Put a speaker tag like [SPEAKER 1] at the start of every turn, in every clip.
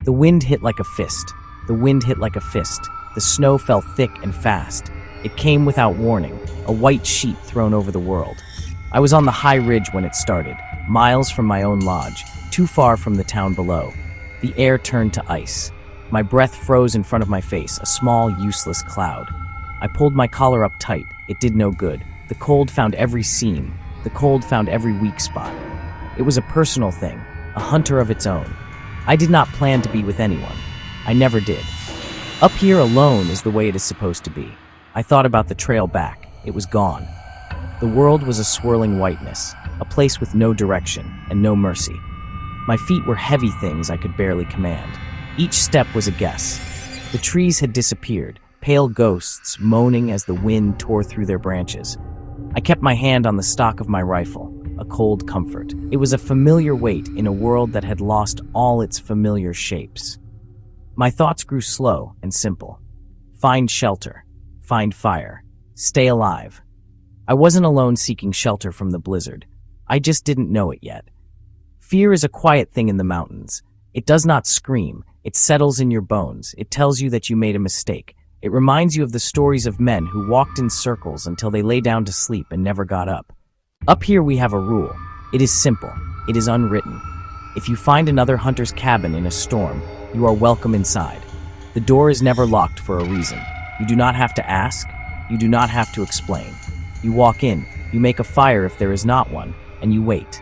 [SPEAKER 1] The wind hit like a fist. The wind hit like a fist. The snow fell thick and fast. It came without warning, a white sheet thrown over the world. I was on the high ridge when it started, miles from my own lodge, too far from the town below. The air turned to ice. My breath froze in front of my face, a small, useless cloud. I pulled my collar up tight. It did no good. The cold found every seam. The cold found every weak spot. It was a personal thing, a hunter of its own. I did not plan to be with anyone. I never did. Up here alone is the way it is supposed to be. I thought about the trail back. It was gone. The world was a swirling whiteness, a place with no direction and no mercy. My feet were heavy things I could barely command. Each step was a guess. The trees had disappeared, pale ghosts moaning as the wind tore through their branches. I kept my hand on the stock of my rifle, a cold comfort. It was a familiar weight in a world that had lost all its familiar shapes. My thoughts grew slow and simple. Find shelter. Find fire. Stay alive. I wasn't alone seeking shelter from the blizzard. I just didn't know it yet. Fear is a quiet thing in the mountains. It does not scream. It settles in your bones. It tells you that you made a mistake. It reminds you of the stories of men who walked in circles until they lay down to sleep and never got up. Up here we have a rule. It is simple. It is unwritten. If you find another hunter's cabin in a storm, you are welcome inside. The door is never locked for a reason. You do not have to ask. You do not have to explain. You walk in, you make a fire if there is not one, and you wait.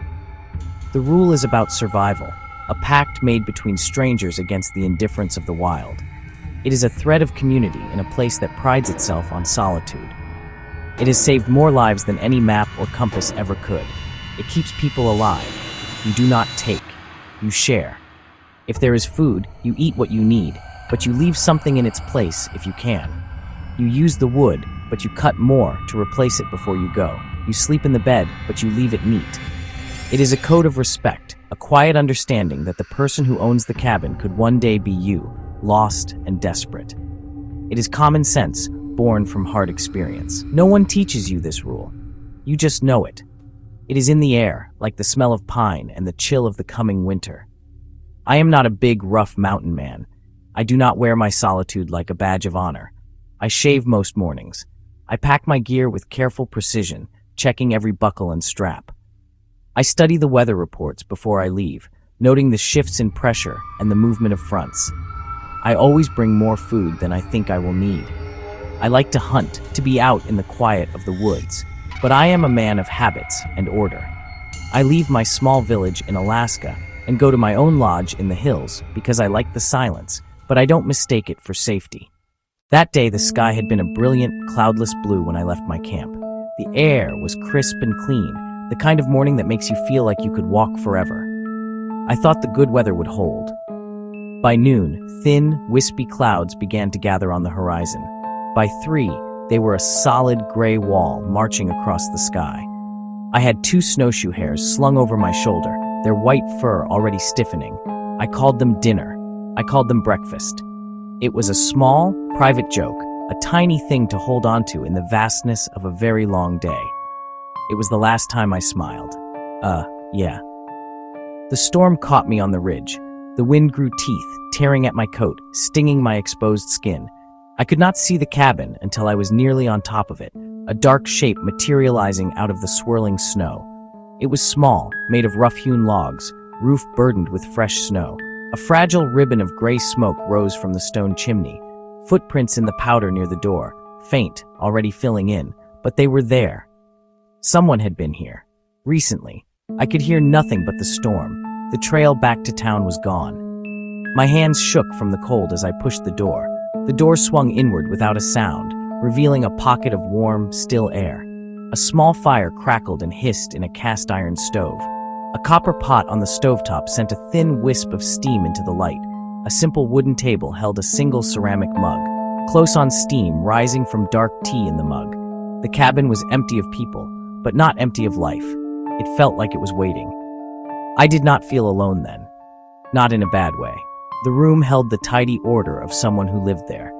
[SPEAKER 1] The rule is about survival, a pact made between strangers against the indifference of the wild. It is a thread of community in a place that prides itself on solitude. It has saved more lives than any map or compass ever could. It keeps people alive. You do not take, you share. If there is food, you eat what you need, but you leave something in its place if you can. You use the wood, but you cut more to replace it before you go. You sleep in the bed, but you leave it neat. It is a code of respect, a quiet understanding that the person who owns the cabin could one day be you, lost and desperate. It is common sense, born from hard experience. No one teaches you this rule. You just know it. It is in the air, like the smell of pine and the chill of the coming winter. I am not a big, rough mountain man. I do not wear my solitude like a badge of honor. I shave most mornings. I pack my gear with careful precision, checking every buckle and strap. I study the weather reports before I leave, noting the shifts in pressure and the movement of fronts. I always bring more food than I think I will need. I like to hunt, to be out in the quiet of the woods, but I am a man of habits and order. I leave my small village in Alaska and go to my own lodge in the hills because I like the silence, but I don't mistake it for safety. That day, the sky had been a brilliant, cloudless blue when I left my camp. The air was crisp and clean, the kind of morning that makes you feel like you could walk forever. I thought the good weather would hold. By noon, thin, wispy clouds began to gather on the horizon. By 3, they were a solid gray wall marching across the sky. I had 2 snowshoe hares slung over my shoulder, their white fur already stiffening. I called them dinner. I called them breakfast. It was a small, private joke, a tiny thing to hold on to in the vastness of a very long day. It was the last time I smiled. Yeah. The storm caught me on the ridge. The wind grew teeth, tearing at my coat, stinging my exposed skin. I could not see the cabin until I was nearly on top of it, a dark shape materializing out of the swirling snow. It was small, made of rough-hewn logs, roof burdened with fresh snow. A fragile ribbon of gray smoke rose from the stone chimney. Footprints in the powder near the door, faint, already filling in, but they were there. Someone had been here. Recently. I could hear nothing but the storm. The trail back to town was gone. My hands shook from the cold as I pushed the door. The door swung inward without a sound, revealing a pocket of warm, still air. A small fire crackled and hissed in a cast-iron stove. A copper pot on the stovetop sent a thin wisp of steam into the light. A simple wooden table held a single ceramic mug. Close on steam, rising from dark tea in the mug. The cabin was empty of people, but not empty of life. It felt like it was waiting. I did not feel alone then. Not in a bad way. The room held the tidy order of someone who lived there.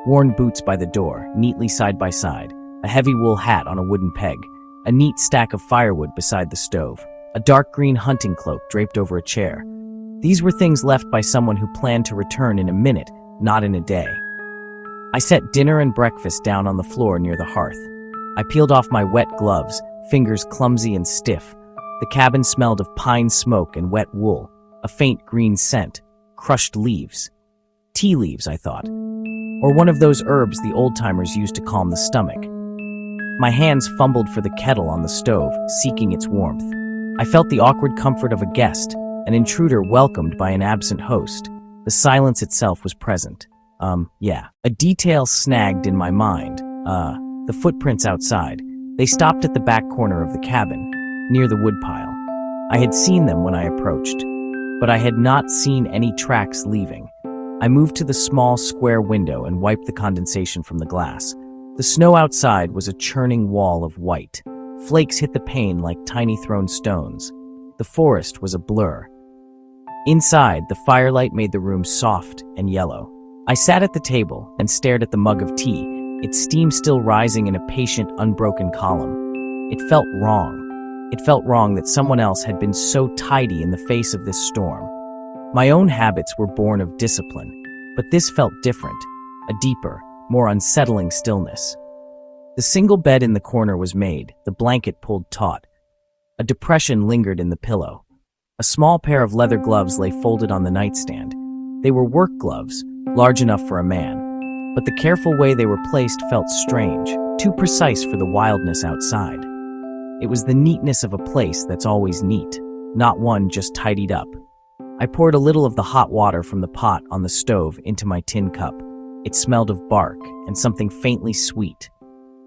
[SPEAKER 1] Worn boots by the door, neatly side by side. A heavy wool hat on a wooden peg. A neat stack of firewood beside the stove. A dark green hunting cloak draped over a chair. These were things left by someone who planned to return in a minute, not in a day. I set dinner and breakfast down on the floor near the hearth. I peeled off my wet gloves, fingers clumsy and stiff. The cabin smelled of pine smoke and wet wool, a faint green scent, crushed leaves. Tea leaves, I thought. Or one of those herbs the old-timers used to calm the stomach. My hands fumbled for the kettle on the stove, seeking its warmth. I felt the awkward comfort of a guest, an intruder welcomed by an absent host. The silence itself was present. A detail snagged in my mind. The footprints outside. They stopped at the back corner of the cabin, near the woodpile. I had seen them when I approached, but I had not seen any tracks leaving. I moved to the small square window and wiped the condensation from the glass. The snow outside was a churning wall of white. Flakes hit the pane like tiny thrown stones. The forest was a blur. Inside, the firelight made the room soft and yellow. I sat at the table and stared at the mug of tea, its steam still rising in a patient, unbroken column. It felt wrong. It felt wrong that someone else had been so tidy in the face of this storm. My own habits were born of discipline, but this felt different, a deeper, more unsettling stillness. The single bed in the corner was made, the blanket pulled taut. A depression lingered in the pillow. A small pair of leather gloves lay folded on the nightstand. They were work gloves, large enough for a man, but the careful way they were placed felt strange, too precise for the wildness outside. It was the neatness of a place that's always neat, not one just tidied up. I poured a little of the hot water from the pot on the stove into my tin cup. It smelled of bark and something faintly sweet,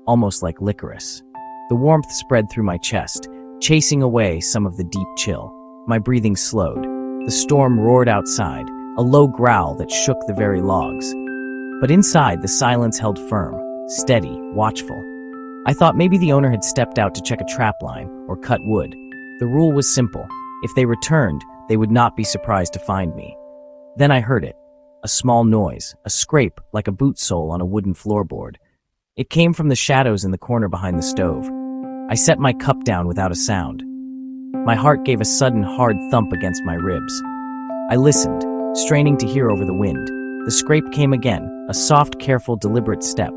[SPEAKER 1] almost like licorice. The warmth spread through my chest, chasing away some of the deep chill. My breathing slowed. The storm roared outside, a low growl that shook the very logs. But inside, the silence held firm, steady, watchful. I thought maybe the owner had stepped out to check a trap line or cut wood. The rule was simple. If they returned, they would not be surprised to find me. Then I heard it. A small noise, a scrape like a boot sole on a wooden floorboard. It came from the shadows in the corner behind the stove. I set my cup down without a sound. My heart gave a sudden hard thump against my ribs. I listened, straining to hear over the wind. The scrape came again, a soft, careful, deliberate step.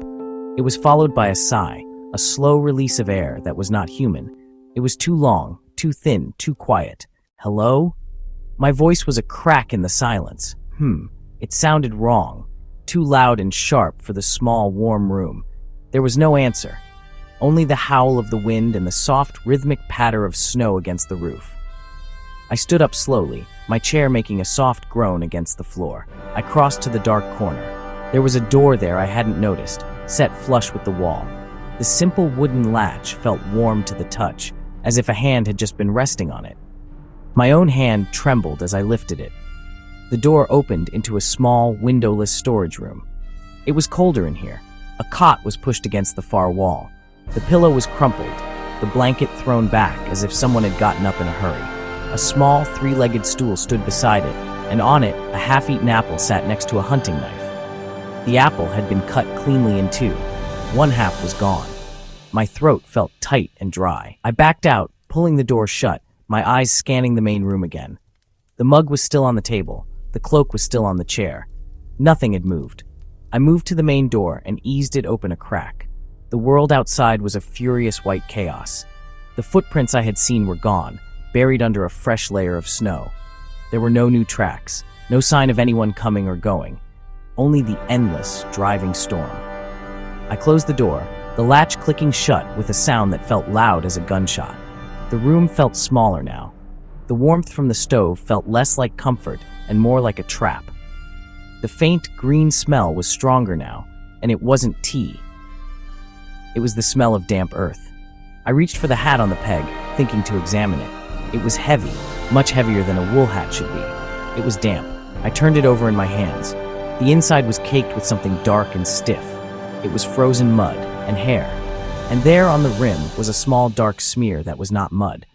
[SPEAKER 1] It was followed by a sigh, a slow release of air that was not human. It was too long, too thin, too quiet. Hello? My voice was a crack in the silence. It sounded wrong, too loud and sharp for the small, warm room. There was no answer, only the howl of the wind and the soft, rhythmic patter of snow against the roof. I stood up slowly, my chair making a soft groan against the floor. I crossed to the dark corner. There was a door there I hadn't noticed, set flush with the wall. The simple wooden latch felt warm to the touch, as if a hand had just been resting on it. My own hand trembled as I lifted it. The door opened into a small, windowless storage room. It was colder in here. A cot was pushed against the far wall. The pillow was crumpled, the blanket thrown back as if someone had gotten up in a hurry. A small, three-legged stool stood beside it, and on it, a half-eaten apple sat next to a hunting knife. The apple had been cut cleanly in two. One half was gone. My throat felt tight and dry. I backed out, pulling the door shut, my eyes scanning the main room again. The mug was still on the table. The cloak was still on the chair. Nothing had moved. I moved to the main door and eased it open a crack. The world outside was a furious white chaos. The footprints I had seen were gone, buried under a fresh layer of snow. There were no new tracks, no sign of anyone coming or going, only the endless, driving storm. I closed the door, the latch clicking shut with a sound that felt loud as a gunshot. The room felt smaller now. The warmth from the stove felt less like comfort and more like a trap. The faint green smell was stronger now, and it wasn't tea. It was the smell of damp earth. I reached for the hat on the peg, thinking to examine it. It was heavy, much heavier than a wool hat should be. It was damp. I turned it over in my hands. The inside was caked with something dark and stiff. It was frozen mud and hair. And there on the rim was a small dark smear that was not mud.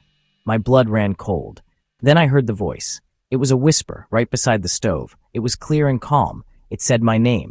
[SPEAKER 1] My blood ran cold. Then I heard the voice. It was a whisper right beside the stove. It was clear and calm. It said my name.